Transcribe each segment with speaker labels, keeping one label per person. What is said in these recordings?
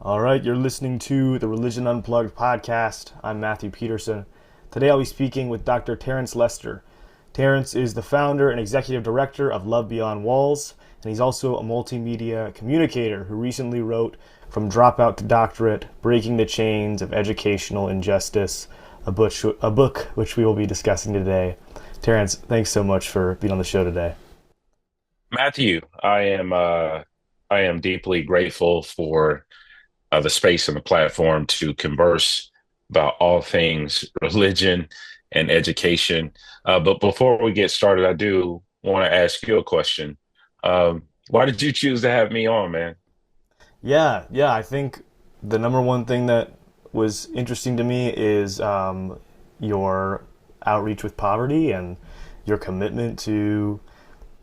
Speaker 1: All right, you're listening to the Religion Unplugged podcast. I'm Matthew Peterson. Today I'll be speaking with Dr. Terence Lester. Terence is the founder and executive director of Love Beyond Walls, and he's also a multimedia communicator who recently wrote From Dropout to Doctorate, Breaking the Chains of Educational Injustice, a book which we will be discussing today. Terence, thanks so much for being on the show today.
Speaker 2: Matthew, I am deeply grateful for the space and the platform to converse about all things religion and education. But before we get started, I do want to ask you a question. Why did you choose to have me on, man?
Speaker 1: Yeah, I think the number one thing that was interesting to me is your outreach with poverty and your commitment to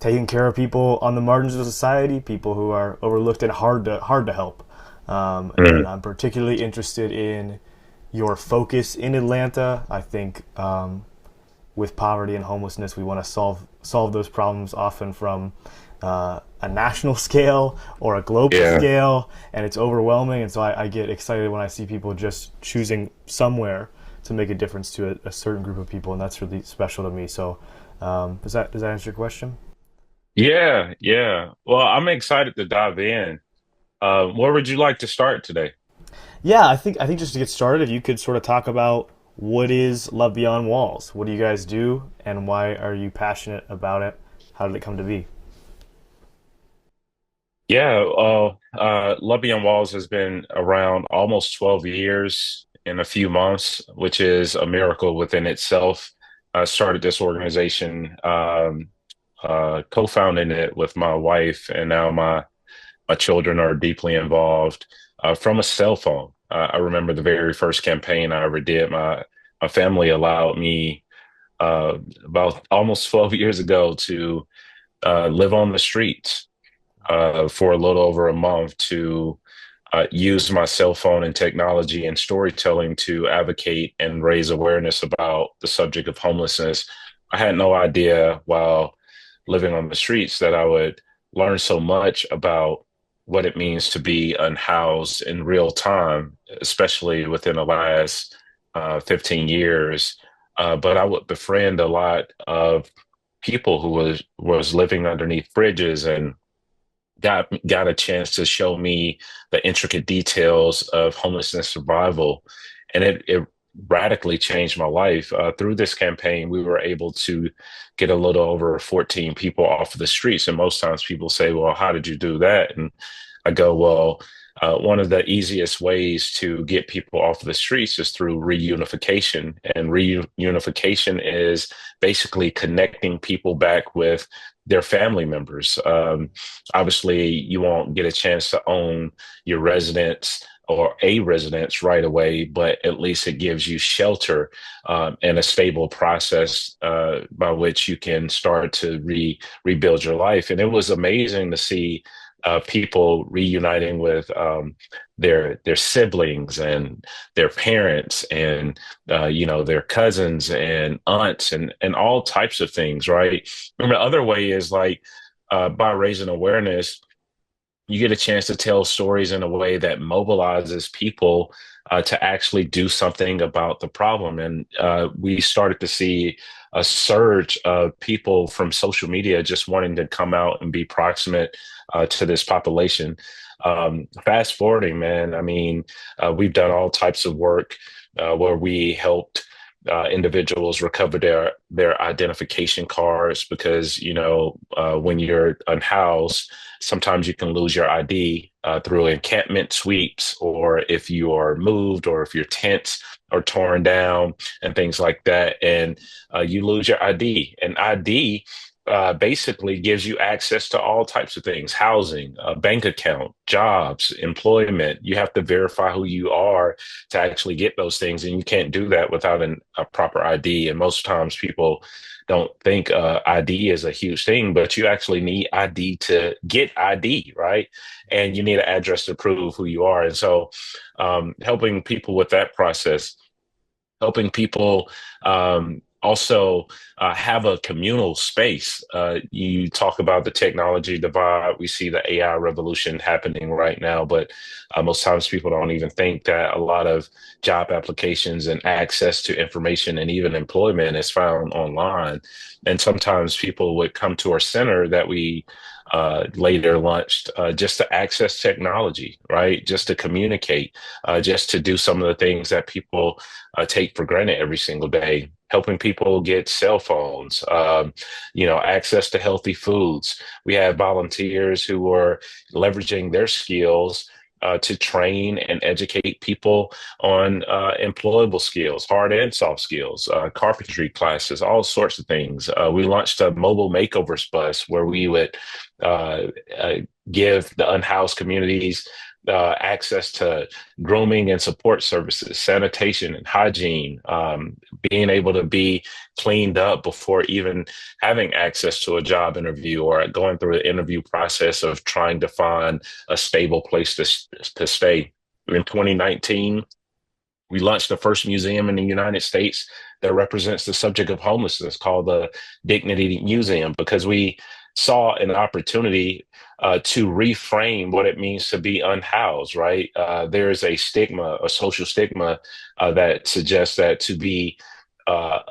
Speaker 1: taking care of people on the margins of society, people who are overlooked and hard to help. And
Speaker 2: Mm.
Speaker 1: I'm particularly interested in your focus in Atlanta. I think with poverty and homelessness, we want to solve those problems often from a national scale or a global
Speaker 2: Yeah.
Speaker 1: scale, and it's overwhelming. And so I get excited when I see people just choosing somewhere to make a difference to a certain group of people, and that's really special to me. So does that answer your question?
Speaker 2: Yeah, yeah. Well, I'm excited to dive in. Where would you like to start today?
Speaker 1: Yeah, I think just to get started, if you could sort of talk about what is Love Beyond Walls, what do you guys do, and why are you passionate about it? How did it come to be?
Speaker 2: Yeah, Love Beyond Walls has been around almost 12 years in a few months, which is a miracle within itself. I started this organization, co-founding it with my wife, and now my children are deeply involved from a cell phone. I remember the very first campaign I ever did. My family allowed me about almost 12 years ago to live on the streets for a little over a month to use my cell phone and technology and storytelling to advocate and raise awareness about the subject of homelessness. I had no idea while living on the streets that I would learn so much about what it means to be unhoused in real time, especially within the last 15 years. But I would befriend a lot of people who was living underneath bridges and got a chance to show me the intricate details of homelessness survival, and it radically changed my life. Through this campaign, we were able to get a little over 14 people off of the streets, and most times people say, "Well, how did you do that?" And I go, "Well." One of the easiest ways to get people off of the streets is through reunification. And reunification is basically connecting people back with their family members. Obviously, you won't get a chance to own your residence or a residence right away, but at least it gives you shelter and a stable process by which you can start to rebuild your life. And it was amazing to see people reuniting with their siblings and their parents and their cousins and aunts and all types of things, right? And the other way is like by raising awareness, you get a chance to tell stories in a way that mobilizes people to actually do something about the problem. And we started to see a surge of people from social media just wanting to come out and be proximate to this population. Fast forwarding, man, I mean, we've done all types of work where we helped individuals recover their identification cards because when you're unhoused, sometimes you can lose your ID through encampment sweeps, or if you are moved, or if your tents are torn down and things like that, and you lose your ID. And ID basically gives you access to all types of things: housing, a bank account, jobs, employment. You have to verify who you are to actually get those things, and you can't do that without a proper ID. And most times people don't think ID is a huge thing, but you actually need ID to get ID, right? And you need an address to prove who you are. And so, helping people with that process, helping people also have a communal space. You talk about the technology divide. We see the AI revolution happening right now, but most times people don't even think that a lot of job applications and access to information and even employment is found online. And sometimes people would come to our center that we later launched just to access technology, right? Just to communicate, just to do some of the things that people take for granted every single day, helping people get cell phones, access to healthy foods. We have volunteers who are leveraging their skills to train and educate people on employable skills, hard and soft skills, carpentry classes, all sorts of things. We launched a mobile makeovers bus where we would uh, uh, give the unhoused communities access to grooming and support services, sanitation and hygiene, being able to be cleaned up before even having access to a job interview or going through the interview process of trying to find a stable place to stay. In 2019, we launched the first museum in the United States that represents the subject of homelessness called the Dignity Museum because we saw an opportunity to reframe what it means to be unhoused, right? There is a stigma, a social stigma that suggests that to be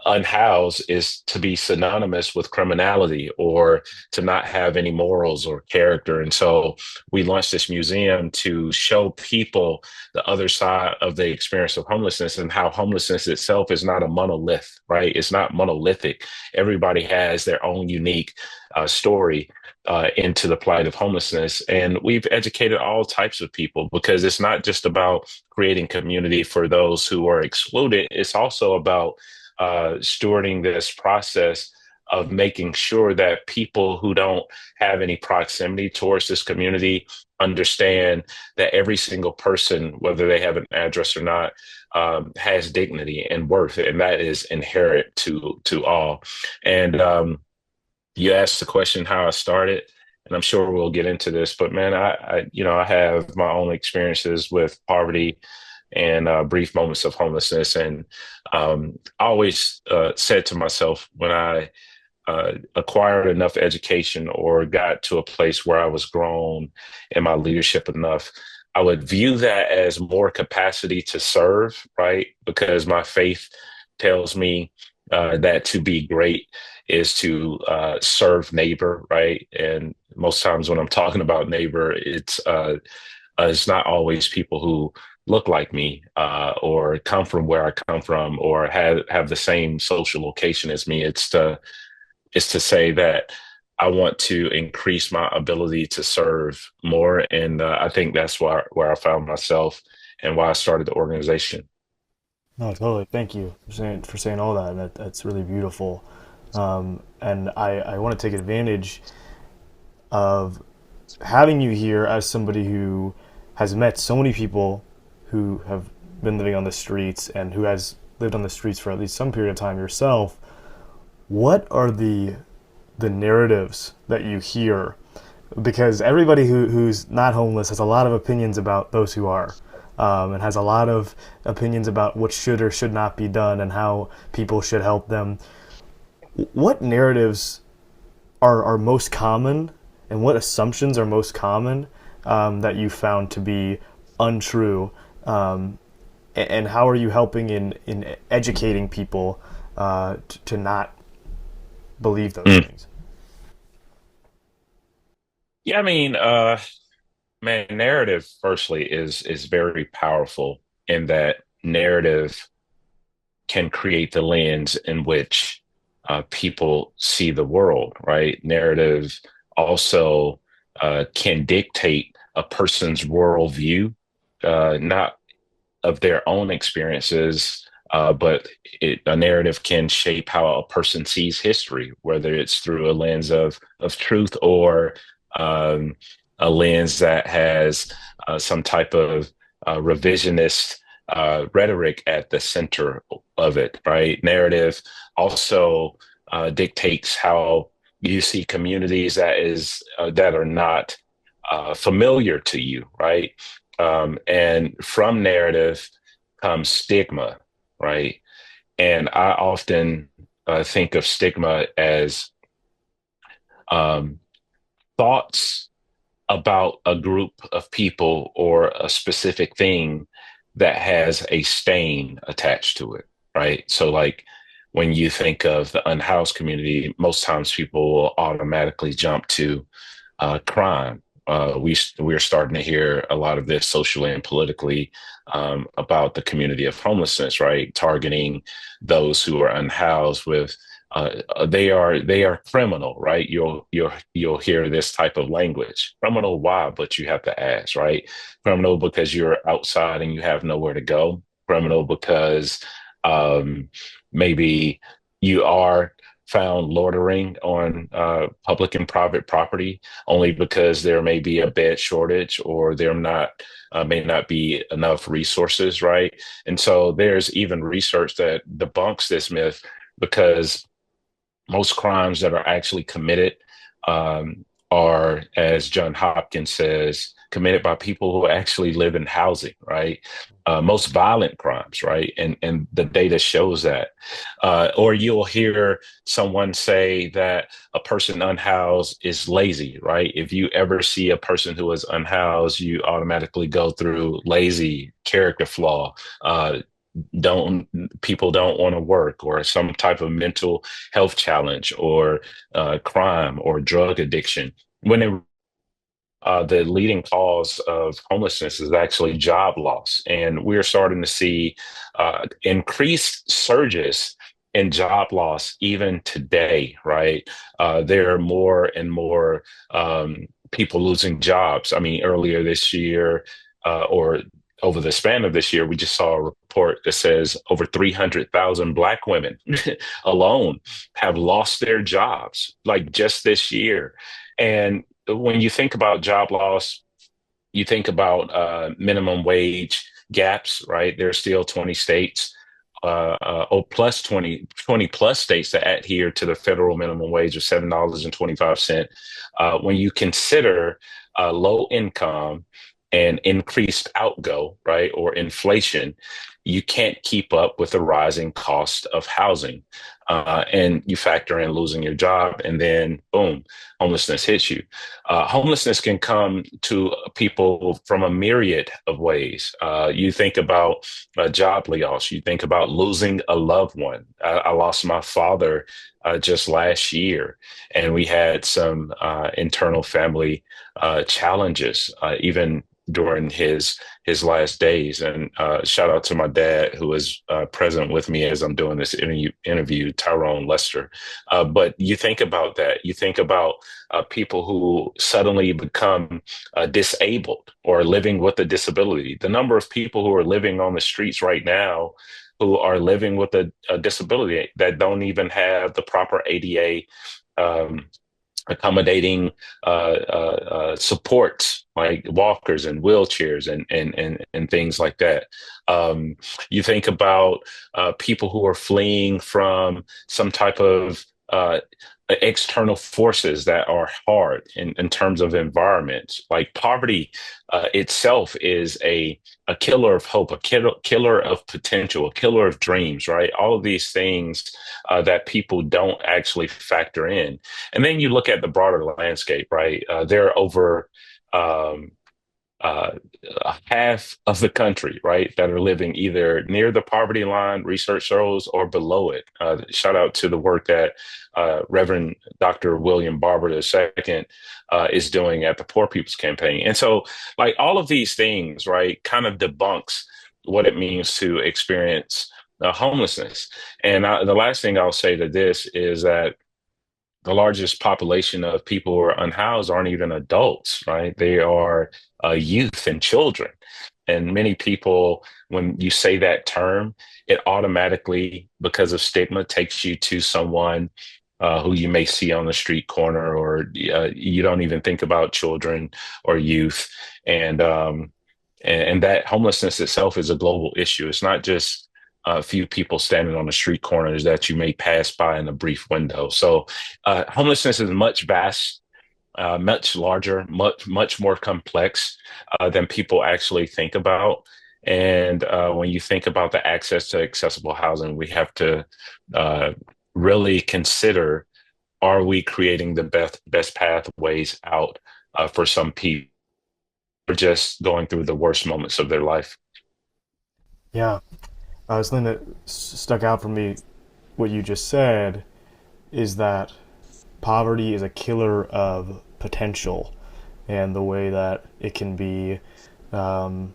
Speaker 2: unhoused is to be synonymous with criminality or to not have any morals or character. And so we launched this museum to show people the other side of the experience of homelessness and how homelessness itself is not a monolith, right? It's not monolithic. Everybody has their own unique story into the plight of homelessness. And we've educated all types of people because it's not just about creating community for those who are excluded, it's also about stewarding this process of making sure that people who don't have any proximity towards this community understand that every single person, whether they have an address or not, has dignity and worth, and that is inherent to all. And you asked the question how I started, and I'm sure we'll get into this, but man, I have my own experiences with poverty and brief moments of homelessness, and I always said to myself when I acquired enough education or got to a place where I was grown in my leadership enough, I would view that as more capacity to serve, right? Because my faith tells me that to be great is to serve neighbor, right? And most times when I'm talking about neighbor, it's not always people who look like me or come from where I come from or have the same social location as me. It's to say that I want to increase my ability to serve more, and I think that's where I found myself and why I started the organization.
Speaker 1: No, totally. Thank you for saying all that. That's really beautiful. And I want to take advantage of having you here as somebody who has met so many people who have been living on the streets and who has lived on the streets for at least some period of time yourself. What are the narratives that you hear? Because everybody who's not homeless has a lot of opinions about those who are, and has a lot of opinions about what should or should not be done and how people should help them. What narratives are most common, and what assumptions are most common that you found to be untrue? And how are you helping in educating people to not believe those
Speaker 2: Mm.
Speaker 1: things?
Speaker 2: Yeah, I mean, man, narrative firstly is very powerful in that narrative can create the lens in which people see the world, right? Narrative also can dictate a person's worldview, not of their own experiences, but a narrative can shape how a person sees history, whether it's through a lens of truth or um, a lens that has some type of revisionist rhetoric at the center of it, right? Narrative also dictates how you see communities that are not familiar to you, right? And from narrative comes stigma, right? And I often think of stigma as um, thoughts about a group of people or a specific thing that has a stain attached to it, right? So, like when you think of the unhoused community, most times people will automatically jump to crime. We're starting to hear a lot of this socially and politically about the community of homelessness, right? Targeting those who are unhoused with they are criminal, right? You'll hear this type of language. Criminal, why? But you have to ask, right? Criminal because you're outside and you have nowhere to go. Criminal because um, maybe you are found loitering on public and private property only because there may be a bed shortage or there not may not be enough resources, right? And so there's even research that debunks this myth because most crimes that are actually committed are, as John Hopkins says, committed by people who actually live in housing, right? Most violent crimes, right? And the data shows that. Or you'll hear someone say that a person unhoused is lazy, right? If you ever see a person who is unhoused, you automatically go through lazy, character flaw, don't people don't want to work, or some type of mental health challenge, or crime or drug addiction, when the leading cause of homelessness is actually job loss. And we're starting to see increased surges in job loss even today, right? There are more and more people losing jobs. I mean, earlier this year, or over the span of this year, we just saw a report that says over 300,000 Black women alone have lost their jobs, like just this year. And when you think about job loss, you think about minimum wage gaps, right? There's still 20 states, plus 20 plus states that adhere to the federal minimum wage of $7.25. When you consider low income and increased outgo, right, or inflation, you can't keep up with the rising cost of housing. And you factor in losing your job, and then boom, homelessness hits you. Homelessness can come to people from a myriad of ways. You think about job layoffs, you think about losing a loved one. I lost my father just last year, and we had some internal family challenges, even during his last days. And shout out to my dad, who is present with me as I'm doing this interview, Tyrone Lester. But you think about that. You think about people who suddenly become disabled or living with a disability. The number of people who are living on the streets right now who are living with a disability that don't even have the proper ADA um, accommodating supports like walkers and wheelchairs and things like that. You think about people who are fleeing from some type of external forces that are hard in terms of environment. Like poverty itself is a killer of hope, a killer of potential, a killer of dreams, right? All of these things that people don't actually factor in. And then you look at the broader landscape, right? There are over um, uh, half of the country, right, that are living either near the poverty line, research shows, or below it. Shout out to the work that Reverend Dr. William Barber II is doing at the Poor People's Campaign. And so, like, all of these things, right, kind of debunks what it means to experience homelessness. And the last thing I'll say to this is that the largest population of people who are unhoused aren't even adults, right? They are youth and children. And many people, when you say that term, it automatically, because of stigma, takes you to someone who you may see on the street corner, or you don't even think about children or youth. And and that homelessness itself is a global issue. It's not just a few people standing on the street corners that you may pass by in a brief window. So homelessness is much larger, much more complex than people actually think about. And when you think about the access to accessible housing, we have to really consider, are we creating the best pathways out for some people who are just going through the worst moments of their life?
Speaker 1: Yeah, something that stuck out for me, what you just said, is that poverty is a killer of potential, and the way that it can be um,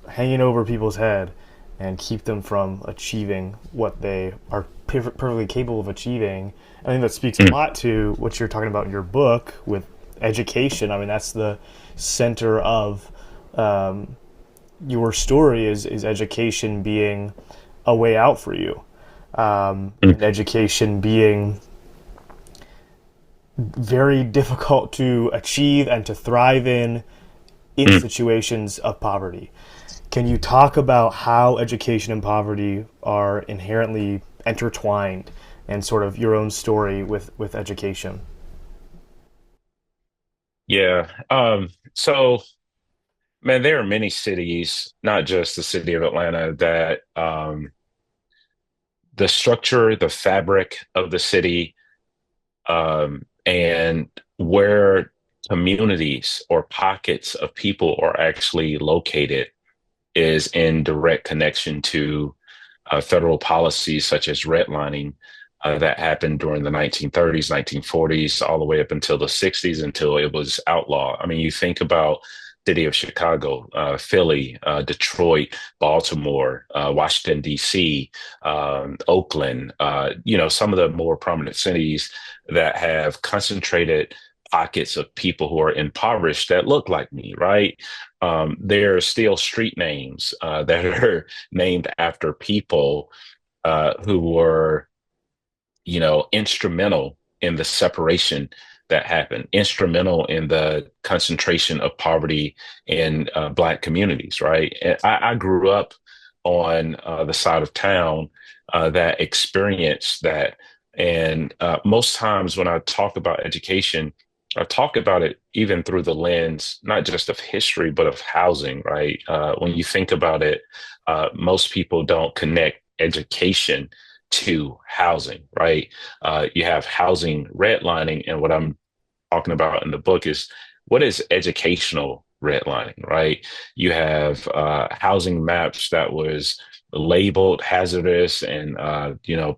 Speaker 1: hanging over people's head and keep them from achieving what they are perfectly capable of achieving. I think that speaks a
Speaker 2: Mm,
Speaker 1: lot to what you're talking about in your book with education. I mean, that's the center of your story is education being a way out for you,
Speaker 2: mm,
Speaker 1: and education being very difficult to achieve and to thrive in
Speaker 2: mm.
Speaker 1: situations of poverty. Can you talk about how education and poverty are inherently intertwined, and sort of your own story with education?
Speaker 2: Yeah. So, man, there are many cities, not just the city of Atlanta, that the structure, the fabric of the city, and where communities or pockets of people are actually located is in direct connection to federal policies such as redlining that happened during the 1930s, 1940s, all the way up until the 60s until it was outlawed. I mean, you think about city of Chicago, Philly, Detroit, Baltimore, Washington, D.C., Oakland, some of the more prominent cities that have concentrated pockets of people who are impoverished that look like me, right? There are still street names that are named after people who were, instrumental in the separation that happened, instrumental in the concentration of poverty in Black communities, right? And I grew up on the side of town that experienced that. And most times when I talk about education, I talk about it even through the lens, not just of history, but of housing, right? When you think about it, most people don't connect education to housing, right? You have housing redlining, and what I'm talking about in the book is what is educational redlining, right? You have housing maps that was labeled hazardous, and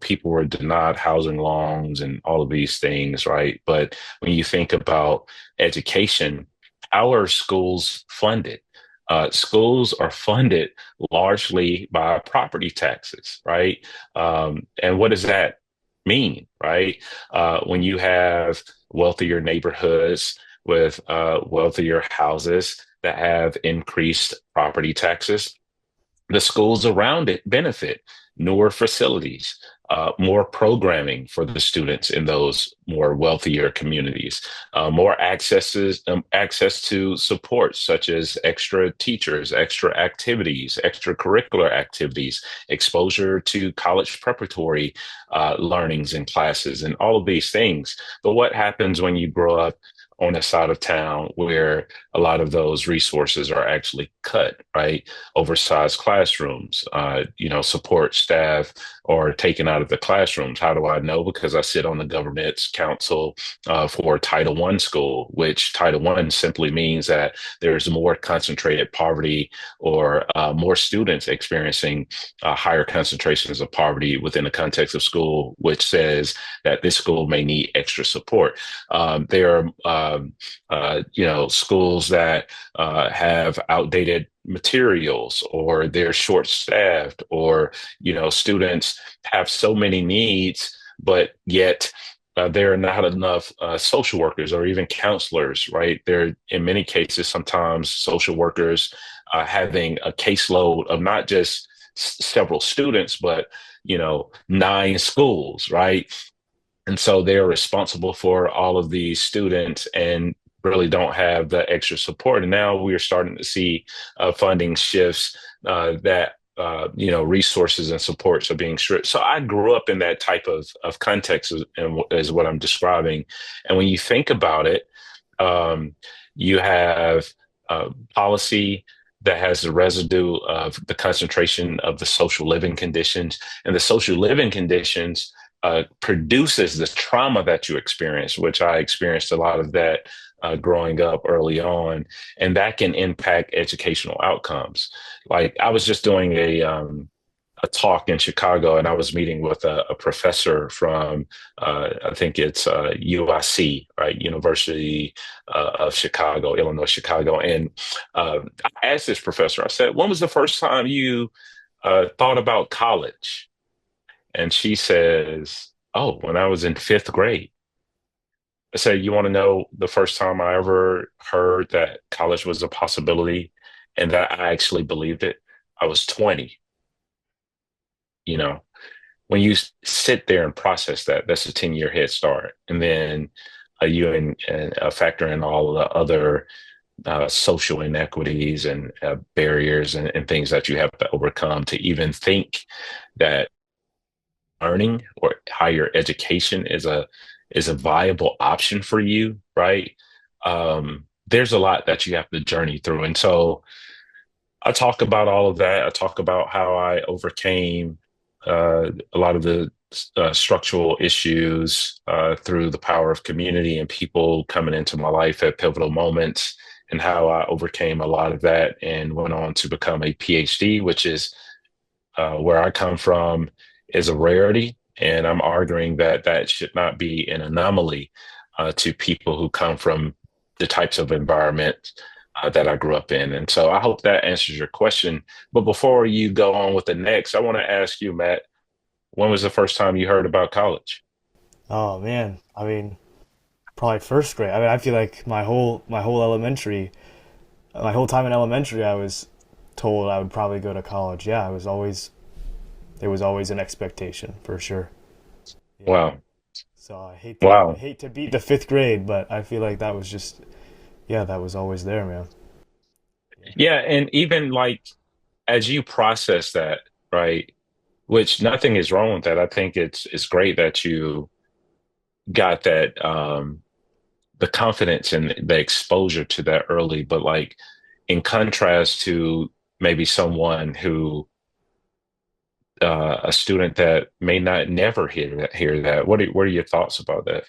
Speaker 2: people were denied housing loans and all of these things, right? But when you think about education, how are schools funded? Schools are funded largely by property taxes, right? And what does that mean, right? When you have wealthier neighborhoods with wealthier houses that have increased property taxes, the schools around it benefit. Newer facilities, more programming for the students in those more wealthier communities, more access to support such as extra teachers, extra activities, extracurricular activities, exposure to college preparatory learnings and classes, and all of these things. But what happens when you grow up on a side of town where a lot of those resources are actually cut, right? Oversized classrooms, support staff are taken out of the classrooms. How do I know? Because I sit on the government's council for Title I school, which Title I simply means that there's more concentrated poverty or more students experiencing higher concentrations of poverty within the context of school, which says that this school may need extra support. There are, schools that have outdated materials, or they're short staffed, or students have so many needs, but yet there are not enough social workers or even counselors, right? There, in many cases, sometimes social workers having a caseload of not just several students, but 9 schools, right? And so they're responsible for all of these students and really don't have the extra support. And now we're starting to see funding shifts that resources and supports are being stripped. So I grew up in that type of context, is what I'm describing. And when you think about it, um, you have policy that has the residue of the concentration of the social living conditions, and the social living conditions produces the trauma that you experience, which I experienced a lot of that growing up early on, and that can impact educational outcomes. Like I was just doing a talk in Chicago, and I was meeting with a professor from, I think it's UIC, right, University of Chicago, Illinois, Chicago. And I asked this professor, I said, "When was the first time you thought about college?" And she says, "Oh, when I was in fifth grade." I said, "You want to know the first time I ever heard that college was a possibility and that I actually believed it? I was 20, you know." When you sit there and process that, that's a 10-year head start. And then you factor in all the other social inequities and barriers and things that you have to overcome to even think that learning or higher education is a viable option for you, right? There's a lot that you have to journey through. And so I talk about all of that. I talk about how I overcame a lot of the structural issues through the power of community and people coming into my life at pivotal moments, and how I overcame a lot of that and went on to become a PhD, which is where I come from, is a rarity. And I'm arguing that that should not be an anomaly to people who come from the types of environment that I grew up in. And so I hope that answers your question. But before you go on with the next, I want to ask you, Matt, when was the first time you heard about college?
Speaker 1: Oh man, I mean, probably first grade. I mean, I feel like my whole time in elementary, I was told I would probably go to college. Yeah, there was always an expectation for sure. Yeah.
Speaker 2: Wow.
Speaker 1: So I
Speaker 2: Wow.
Speaker 1: hate to beat the fifth grade, but I feel like that was just, yeah, that was always there, man. Yeah.
Speaker 2: Yeah. And even like as you process that, right? Which nothing is wrong with that. I think it's great that you got that the confidence and the exposure to that early, but like in contrast to maybe someone who a student that may not never hear that. What are your thoughts about that?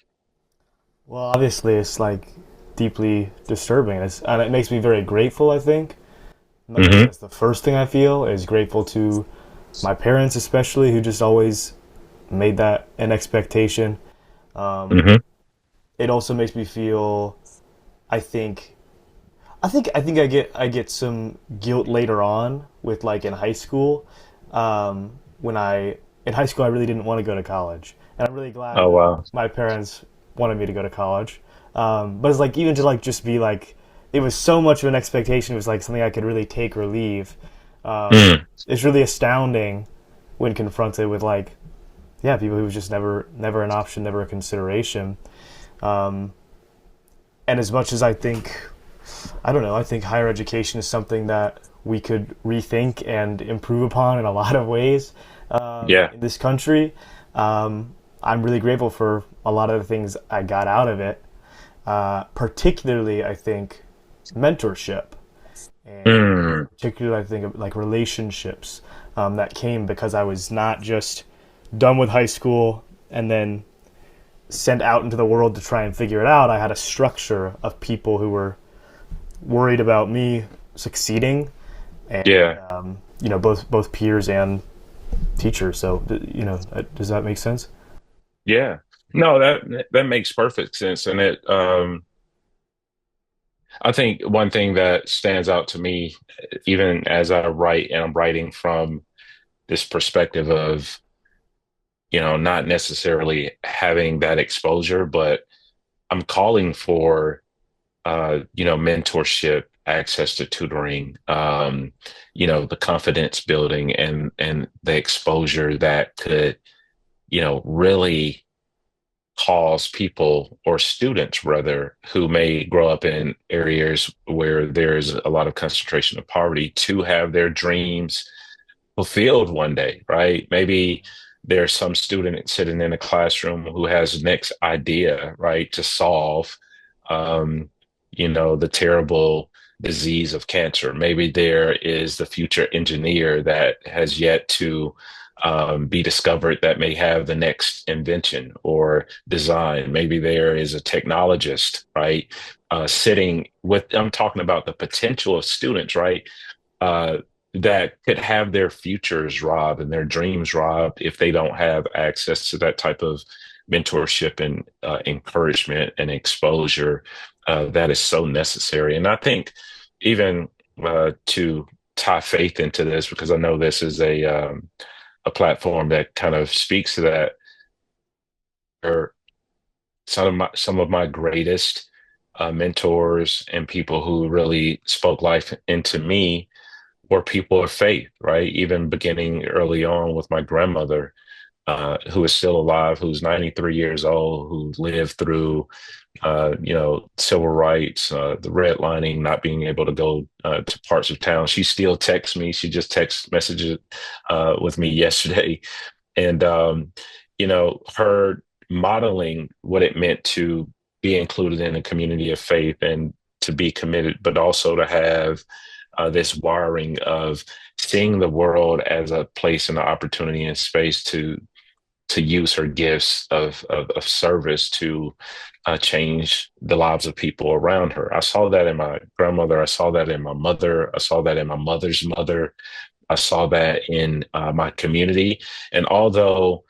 Speaker 1: Well, obviously, it's like deeply disturbing. And it makes me very grateful, I think. Maybe
Speaker 2: Hmm.
Speaker 1: that's the first thing I feel is grateful to my parents, especially, who just always made that an expectation. Um,
Speaker 2: Hmm.
Speaker 1: it also makes me feel, I think, I get some guilt later on with like in high school. When I in high school I really didn't want to go to college, and I'm really glad
Speaker 2: Oh
Speaker 1: that
Speaker 2: wow.
Speaker 1: my parents wanted me to go to college. But it's like even to like just be like it was so much of an expectation. It was like something I could really take or leave.
Speaker 2: Mm.
Speaker 1: It's really astounding when confronted with like yeah people who was just never an option, never a consideration. Um, and as much as I don't know. I think higher education is something that we could rethink and improve upon in a lot of ways
Speaker 2: Yeah.
Speaker 1: in this country. I'm really grateful for a lot of the things I got out of it, particularly, I think, mentorship. And
Speaker 2: Mm.
Speaker 1: particularly, I think, like relationships that came because I was not just done with high school and then sent out into the world to try and figure it out. I had a structure of people who were worried about me succeeding, and
Speaker 2: Yeah.
Speaker 1: you know, both peers and teachers. So you know, does that make sense?
Speaker 2: Yeah. No, that makes perfect sense. And it I think one thing that stands out to me, even as I write and I'm writing from this perspective of, not necessarily having that exposure, but I'm calling for mentorship, access to tutoring, the confidence building and the exposure that could, really cause people or students rather who may grow up in areas where there's a lot of concentration of poverty to have their dreams fulfilled one day, right? Maybe there's some student sitting in a classroom who has the next idea, right, to solve, um, the terrible disease of cancer. Maybe there is the future engineer that has yet to be discovered that may have the next invention or design. Maybe there is a technologist, right? Sitting with, I'm talking about the potential of students, right? Uh, that could have their futures robbed and their dreams robbed if they don't have access to that type of mentorship and encouragement and exposure that is so necessary. And I think even to tie faith into this, because I know this is a platform that kind of speaks to that. Are some of my greatest mentors and people who really spoke life into me were people of faith, right? Even beginning early on with my grandmother, who is still alive, who's 93 years old, who lived through, civil rights, the redlining, not being able to go to parts of town. She still texts me. She just text messages with me yesterday, and her modeling what it meant to be included in a community of faith and to be committed, but also to have this wiring of seeing the world as a place and an opportunity and space to use her gifts of service to change the lives of people around her. I saw that in my grandmother. I saw that in my mother. I saw that in my mother's mother. I saw that in my community. And although,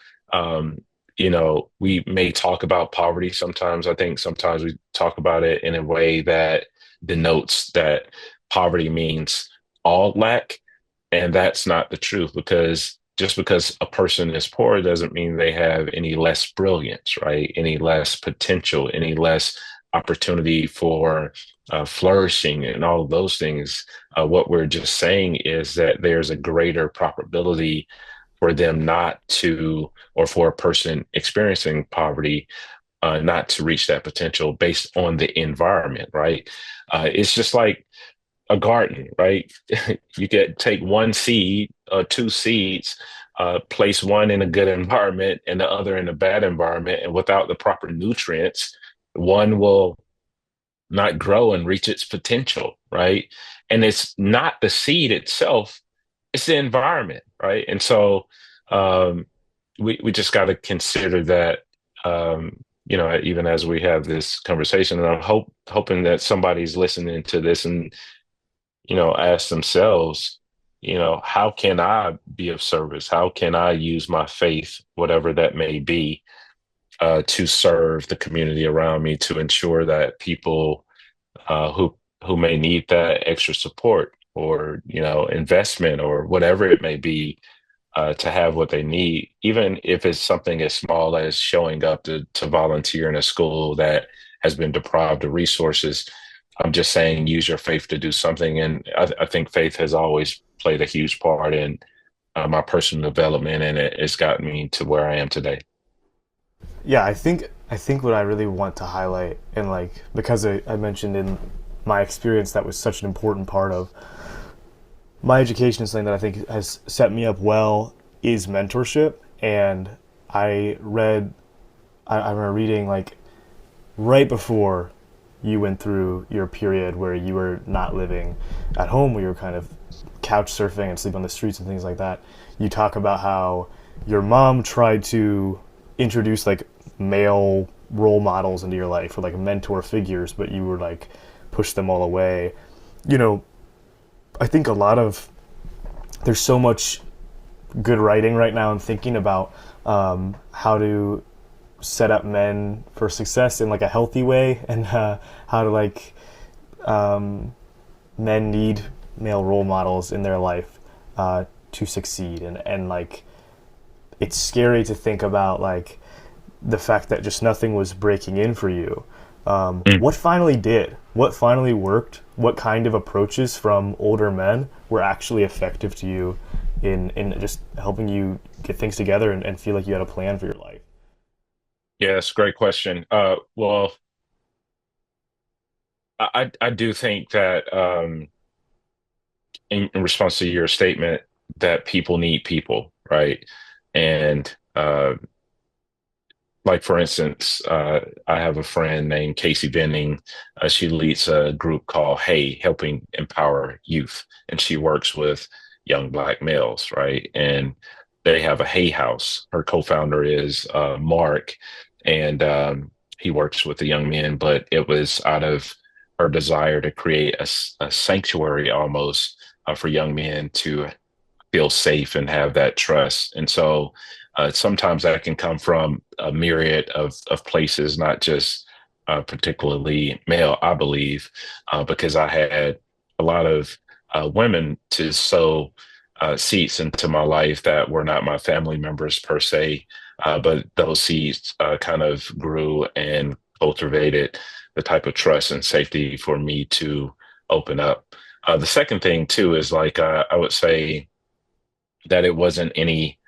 Speaker 2: we may talk about poverty sometimes, I think sometimes we talk about it in a way that denotes that poverty means all lack. And that's not the truth, because just because a person is poor doesn't mean they have any less brilliance, right? Any less potential, any less opportunity for flourishing and all of those things. What we're just saying is that there's a greater probability for them not to, or for a person experiencing poverty, not to reach that potential based on the environment, right? It's just like a garden, right? You get take one seed, two seeds, place one in a good environment and the other in a bad environment, and without the proper nutrients, one will not grow and reach its potential, right? And it's not the seed itself, it's the environment, right? And so um, we just got to consider that, even as we have this conversation. And I'm hoping that somebody's listening to this and ask themselves, how can I be of service? How can I use my faith, whatever that may be, to serve the community around me, to ensure that people who may need that extra support or investment or whatever it may be, to have what they need, even if it's something as small as showing up to volunteer in a school that has been deprived of resources. I'm just saying, use your faith to do something. And I think faith has always played a huge part in my personal development, and it's gotten me to where I am today.
Speaker 1: Yeah, I think what I really want to highlight, and like because I mentioned in my experience that was such an important part of my education, is something that I think has set me up well, is mentorship. And I remember reading like right before you went through your period where you were not living at home, where you were kind of couch surfing and sleep on the streets and things like that. You talk about how your mom tried to introduce like male role models into your life, or like mentor figures, but you were like push them all away. You know, I think a lot of there's so much good writing right now and thinking about how to set up men for success in like a healthy way, and how to like men need male role models in their life to succeed, and like it's scary to think about like the fact that just nothing was breaking in for you. What finally did? What finally worked? What kind of approaches from older men were actually effective to you in just helping you get things together and feel like you had a plan for your life?
Speaker 2: Yeah, that's a great question. Well, I do think that in response to your statement, that people need people, right? And like for instance, I have a friend named Casey Benning. She leads a group called Hey, Helping Empower Youth, and she works with young Black males, right? And they have a hay house. Her co-founder is Mark, and he works with the young men, but it was out of her desire to create a sanctuary almost for young men to feel safe and have that trust. And so sometimes that can come from a myriad of places, not just particularly male, I believe, because I had a lot of women to sow seeds into my life that were not my family members per se, but those seeds kind of grew and cultivated the type of trust and safety for me to open up. The second thing too is like I would say that it wasn't any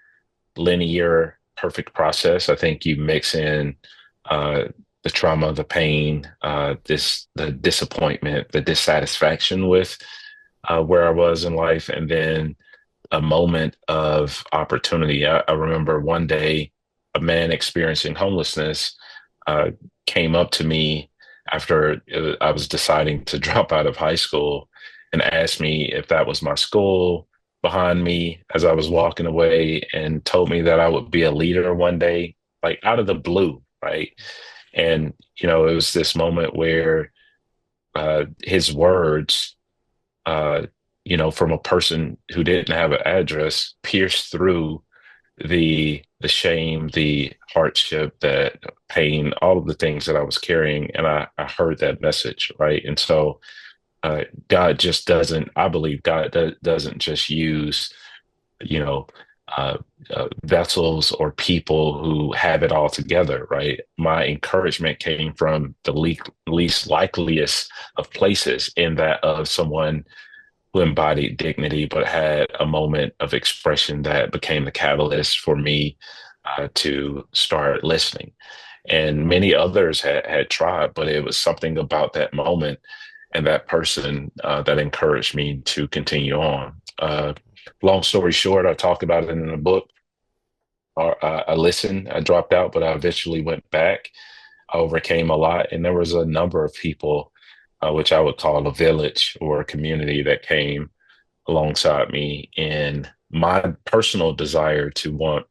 Speaker 2: linear, perfect process. I think you mix in uh, the trauma, the pain, the disappointment, the dissatisfaction with where I was in life, and then a moment of opportunity. I remember one day a man experiencing homelessness uh, came up to me after I was deciding to drop out of high school and asked me if that was my school behind me as I was walking away and told me that I would be a leader one day, like out of the blue, right? And, it was this moment where his words, uh, from a person who didn't have an address, pierced through the shame, the hardship, the pain, all of the things that I was carrying, and I heard that message, right? And so God just doesn't. I believe God doesn't just use you know uh, vessels or people who have it all together, right? My encouragement came from the least likeliest of places, in that of someone who embodied dignity, but had a moment of expression that became the catalyst for me to start listening. And many others had tried, but it was something about that moment and that person that encouraged me to continue on. Long story short, I talk about it in the book. I listened, I dropped out, but I eventually went back. I overcame a lot, and there was a number of people, which I would call a village or a community, that came alongside me in my personal desire to want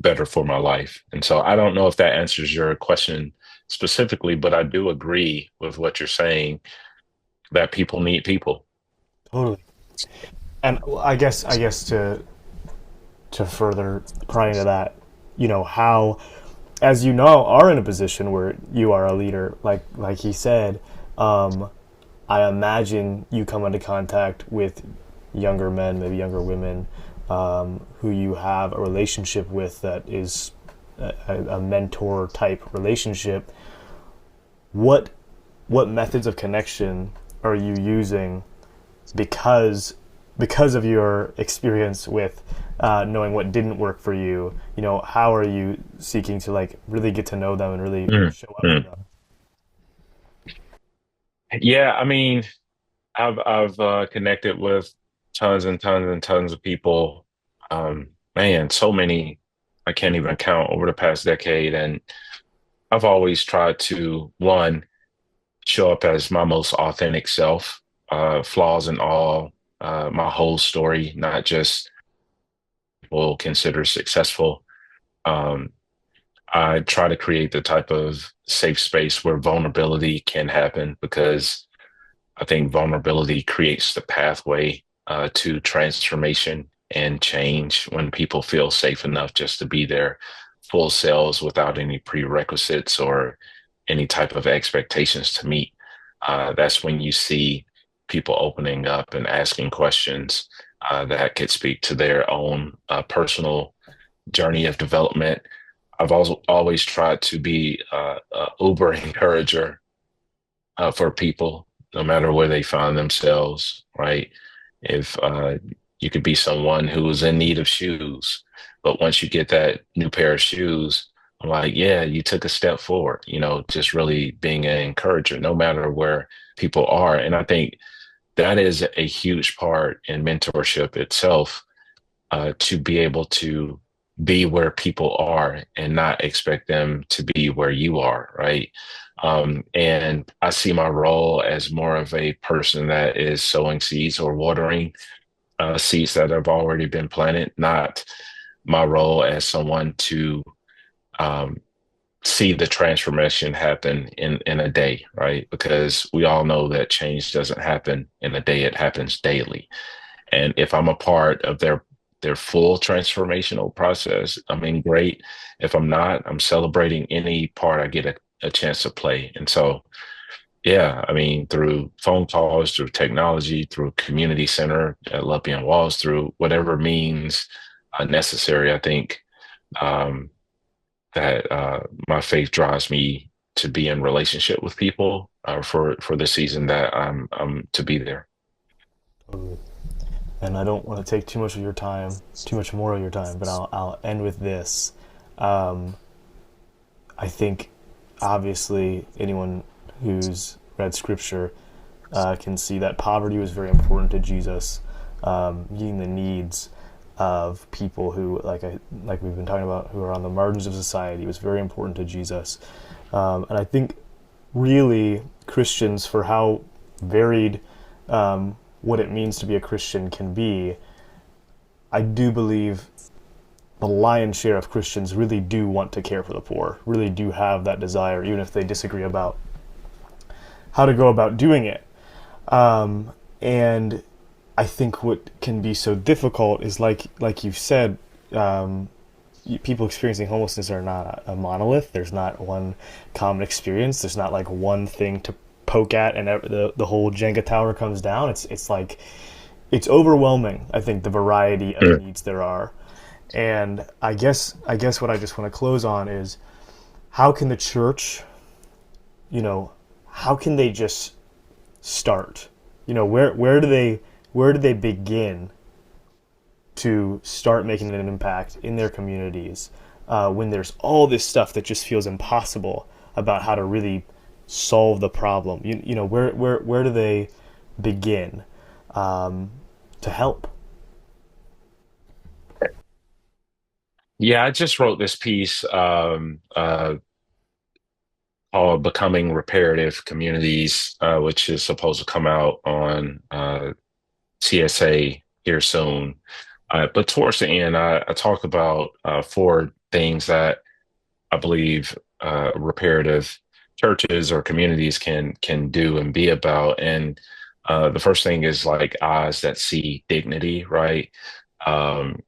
Speaker 2: better for my life. And so I don't know if that answers your question specifically, but I do agree with what you're saying, that people need people.
Speaker 1: Totally. And I guess to further pry into that, how, as you know, are in a position where you are a leader, like he said, um, I imagine you come into contact with younger men, maybe younger women, who you have a relationship with that is a mentor type relationship. What what methods of connection are you using because of your experience with knowing what didn't work for you? How are you seeking to like really get to know them and really
Speaker 2: Mm,
Speaker 1: show up for
Speaker 2: mm.
Speaker 1: them?
Speaker 2: Yeah, I mean, I've connected with tons and tons and tons of people. Man, so many I can't even count over the past decade, and I've always tried to, one, show up as my most authentic self, flaws and all, my whole story, not just people consider successful. Um, I try to create the type of safe space where vulnerability can happen, because I think vulnerability creates the pathway to transformation and change, when people feel safe enough just to be their full selves without any prerequisites or any type of expectations to meet. That's when you see people opening up and asking questions that could speak to their own personal journey of development. I've also always tried to be a Uber encourager for people, no matter where they find themselves, right? If you could be someone who is in need of shoes, but once you get that new pair of shoes, I'm like, yeah, you took a step forward, just really being an encourager, no matter where people are. And I think that is a huge part in mentorship itself, to be able to be where people are and not expect them to be where you are, right? And I see my role as more of a person that is sowing seeds or watering seeds that have already been planted, not my role as someone to um, see the transformation happen in a day, right? Because we all know that change doesn't happen in a day; it happens daily. And if I'm a part of their full transformational process, I mean, great. If I'm not, I'm celebrating any part I get a chance to play. And so, yeah, I mean, through phone calls, through technology, through community center at Love Beyond Walls, through whatever means necessary, I think um, that my faith drives me to be in relationship with people for the season that I'm to be there.
Speaker 1: Totally. And I don't want to take too much of your time, too much more of your time, but I'll end with this. Um, I think obviously anyone who's read scripture can see that poverty was very important to Jesus, meeting the needs of people who, like we've been talking about, who are on the margins of society, was very important to Jesus. And I think really Christians, for how varied what it means to be a Christian can be, I do believe the lion's share of Christians really do want to care for the poor, really do have that desire, even if they disagree about how to go about doing it. And I think what can be so difficult is like you've said, people experiencing homelessness are not a monolith. There's not one common experience. There's not like one thing to poke at and the whole Jenga tower comes down. It's like it's overwhelming. I think the variety of
Speaker 2: Mm.
Speaker 1: needs there are, and I guess what I just want to close on is how can the church, you know, how can they just start? Where do they begin to start making an impact in their communities when there's all this stuff that just feels impossible about how to really solve the problem? Where do they begin to help?
Speaker 2: Yeah, I just wrote this piece called "Becoming Reparative Communities," which is supposed to come out on CSA here soon. But towards the end, I talk about four things that I believe reparative churches or communities can do and be about. And the first thing is like eyes that see dignity, right? Um,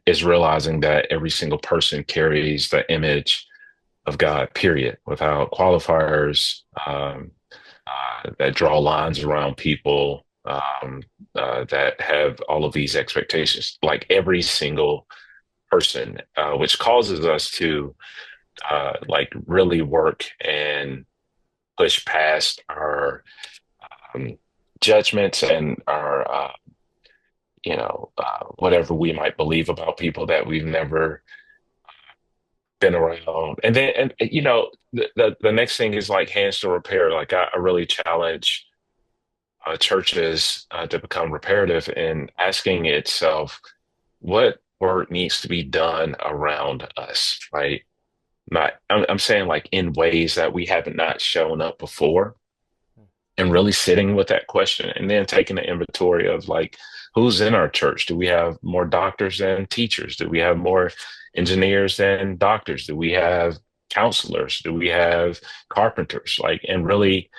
Speaker 2: is realizing that every single person carries the image of God, period, without qualifiers that draw lines around people that have all of these expectations, like every single person, which causes us to like really work and push past our um, judgments and our, whatever we might believe about people that we've never been around. And then, the next thing is like hands to repair. Like I really challenge churches to become reparative and asking itself, what work needs to be done around us, right? Not, I'm saying like in ways that we haven't not shown up before, and really sitting with that question and then taking the inventory of like, who's in our church? Do we have more doctors than teachers? Do we have more engineers than doctors? Do we have counselors? Do we have carpenters? Like, and really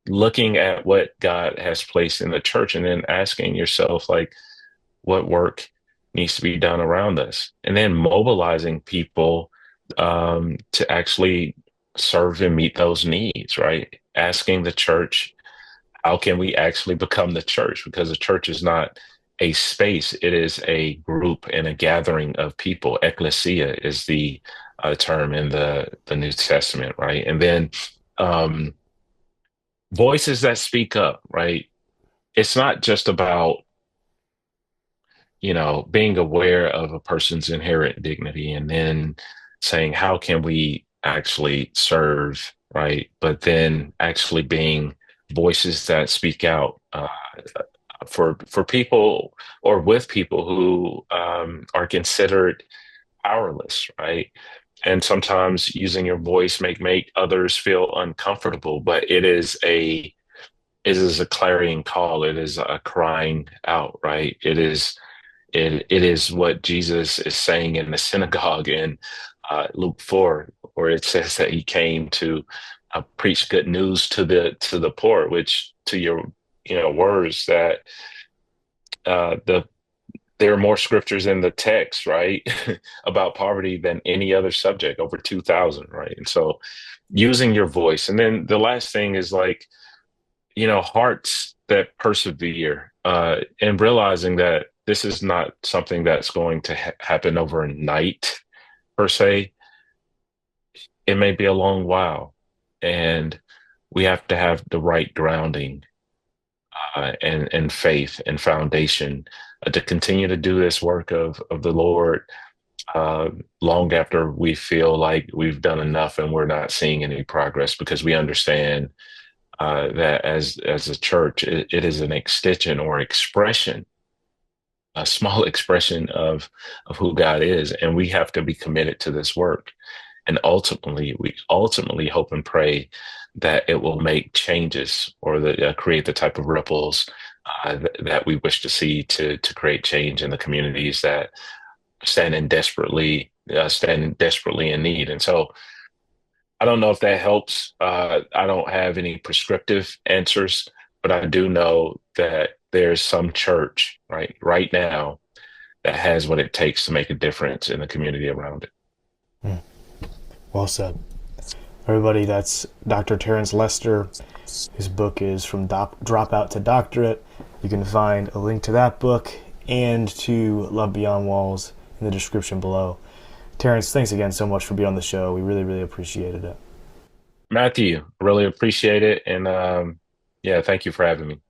Speaker 2: looking at what God has placed in the church and then asking yourself, like, what work needs to be done around us? And then mobilizing people to actually serve and meet those needs, right? Asking the church, how can we actually become the church? Because the church is not a space, it is a group and a gathering of people. Ecclesia is the term in the New Testament, right? And then um, voices that speak up, right? It's not just about being aware of a person's inherent dignity and then saying, how can we actually serve, right? But then actually being voices that speak out for people or with people who are considered powerless, right? And sometimes using your voice make others feel uncomfortable, but it is a clarion call. It is a crying out, right? It is It is what Jesus is saying in the synagogue in Luke 4, where it says that he came to preach good news to the poor, which to your words that the there are more scriptures in the text, right, about poverty than any other subject, over 2,000, right? And so using your voice. And then the last thing is like, hearts that persevere and realizing that this is not something that's going to happen overnight per se. It may be a long while, and we have to have the right grounding and faith and foundation to continue to do this work of the Lord uh, long after we feel like we've done enough and we're not seeing any progress, because we understand that as a church, it is an extension or expression, a small expression of who God is, and we have to be committed to this work. And ultimately, we ultimately hope and pray that it will make changes or create the type of ripples that we wish to see to create change in the communities that stand desperately in need. And so I don't know if that helps. I don't have any prescriptive answers, but I do know that there's some church right now that has what it takes to make a difference in the community around it.
Speaker 1: Hmm. Well said. Everybody, that's Dr. Terence Lester. His book is From Dropout to Doctorate. You can find a link to that book and to Love Beyond Walls in the description below. Terence, thanks again so much for being on the show. We really, really appreciated it.
Speaker 2: Matthew, really appreciate it. And yeah, thank you for having me.